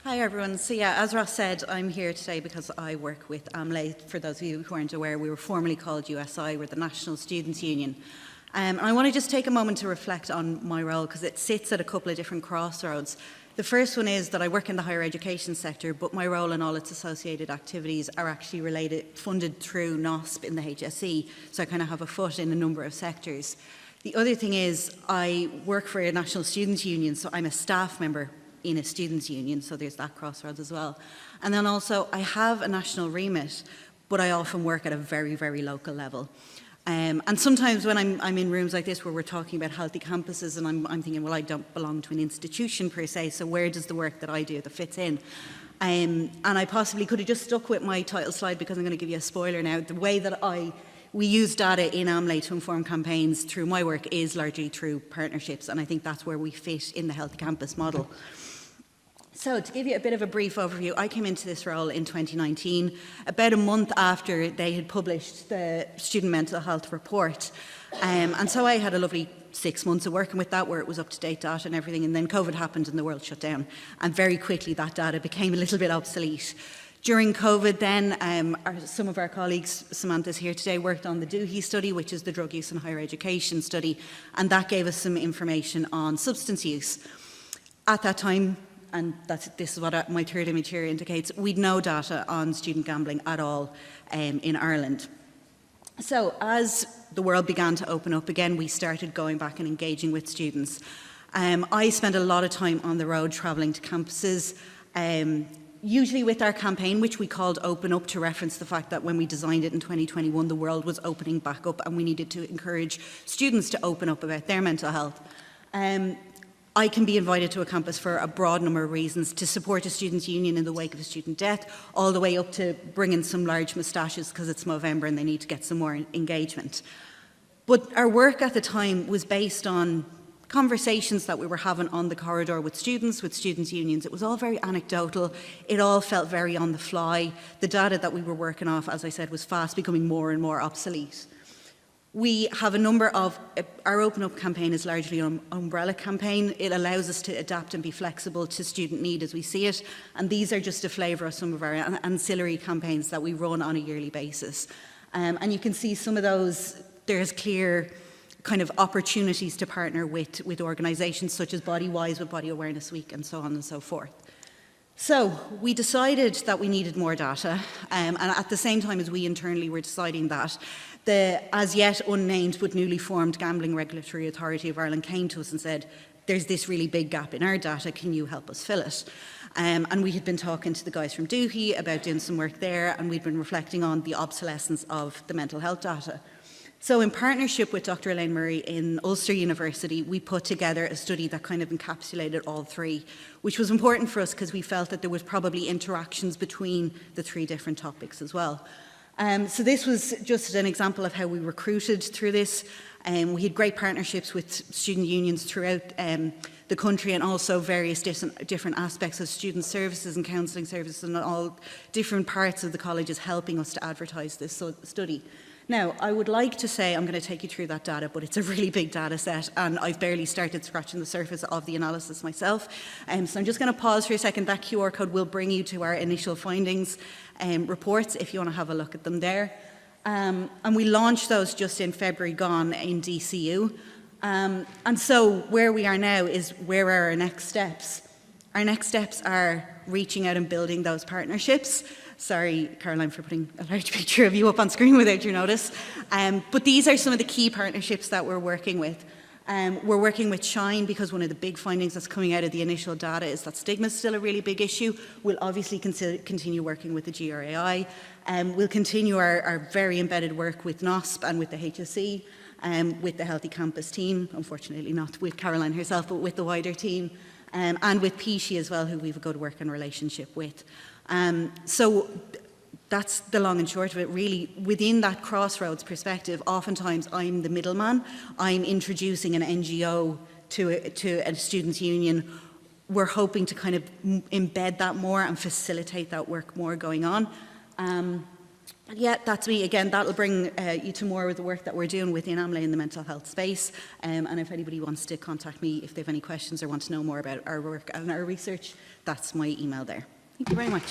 Hi everyone. So yeah, as Ross said, I'm here today because I work with AMLE. For those of you who aren't aware, we were formerly called USI, we're the National Students' Union. And I want to just take a moment to reflect on my role because it sits at a couple of different crossroads. The first one is that I work in the higher education sector, but my role and all its associated activities are actually funded through NOSP in the HSE, so I kind of have a foot in a number of sectors. The other thing is I work for a National Students' Union, so I'm a staff member in a students' union, so there's that crossroads as well. And then also I have a national remit, but I often work at a very, very local level. And sometimes when I'm in rooms like this where we're talking about healthy campuses and I'm thinking, well, I don't belong to an institution per se, so where does the work that I do that fits in? And I possibly could have just stuck with my title slide because I'm going to give you a spoiler now. The way that we use data in AMLE to inform campaigns through my work is largely through partnerships, and I think that's where we fit in the Healthy Campus model. So to give you a bit of a brief overview, I came into this role in 2019, about a month after they had published the Student Mental Health Report. And so I had a lovely 6 months of working with that where it was up-to-date data and everything, and then COVID happened and the world shut down. And very quickly that data became a little bit obsolete. During COVID then, some of our colleagues, Samantha's here today, worked on the HEA study, which is the drug use in higher education study, and that gave us some information on substance use. At that time, and this is what my third image here indicates, we'd no data on student gambling at all in Ireland. So as the world began to open up again, we started going back and engaging with students. I spent a lot of time on the road travelling to campuses, usually with our campaign, which we called Open Up, to reference the fact that when we designed it in 2021, the world was opening back up and we needed to encourage students to open up about their mental health. I can be invited to a campus for a broad number of reasons: to support a students' union in the wake of a student death, all the way up to bring in some large moustaches because it's Movember and they need to get some more engagement. But our work at the time was based on conversations that we were having on the corridor with students unions. It was all very anecdotal. It all felt very on the fly. The data that we were working off, as I said, was fast becoming more and more obsolete. We have a number of, our Open Up campaign is largely an umbrella campaign. It allows us to adapt and be flexible to student need as we see it. And these are just a flavour of some of our ancillary campaigns that we run on a yearly basis. And you can see some of those, there's clear kind of opportunities to partner with organisations such as Bodywise with Body Awareness Week and so on and so forth. So we decided that we needed more data, and at the same time as we internally were deciding that, the as yet unnamed but newly formed Gambling Regulatory Authority of Ireland came to us and said, there's this really big gap in our data, can you help us fill it? And we had been talking to the guys from HEA about doing some work there, and we'd been reflecting on the obsolescence of the mental health data. So in partnership with Dr. Elaine Murray in Ulster University, we put together a study that kind of encapsulated all three, which was important for us because we felt that there was probably interactions between the three different topics as well. So this was just an example of how we recruited through this. We had great partnerships with student unions throughout the country, and also various different aspects of student services and counselling services and all different parts of the colleges helping us to advertise this study. Now, I would like to say I'm going to take you through that data, but it's a really big data set and I've barely started scratching the surface of the analysis myself. So I'm just going to pause for a second. That QR code will bring you to our initial findings reports if you want to have a look at them there. And we launched those just in February gone in DCU. And so where we are now is, where are our next steps? Our next steps are reaching out and building those partnerships. Sorry, Caroline, for putting a large picture of you up on screen without your notice. But these are some of the key partnerships that we're working with. We're working with Shine because one of the big findings that's coming out of the initial data is that stigma is still a really big issue. We'll obviously continue working with the GRAI. We'll continue our very embedded work with NOSP and with the HSE, with the Healthy Campus team, unfortunately not with Caroline herself, but with the wider team, and with PSHE as well, who we've a good working relationship with. So that's the long and short of it, really. Within that crossroads perspective, oftentimes I'm the middleman. I'm introducing an NGO to a students' union. We're hoping to kind of embed that more and facilitate that work more going on. Yeah, that's me. Again, that'll bring you to more of the work that we're doing within AMLA in the mental health space. And if anybody wants to contact me, if they have any questions or want to know more about our work and our research, that's my email there. Thank you very much.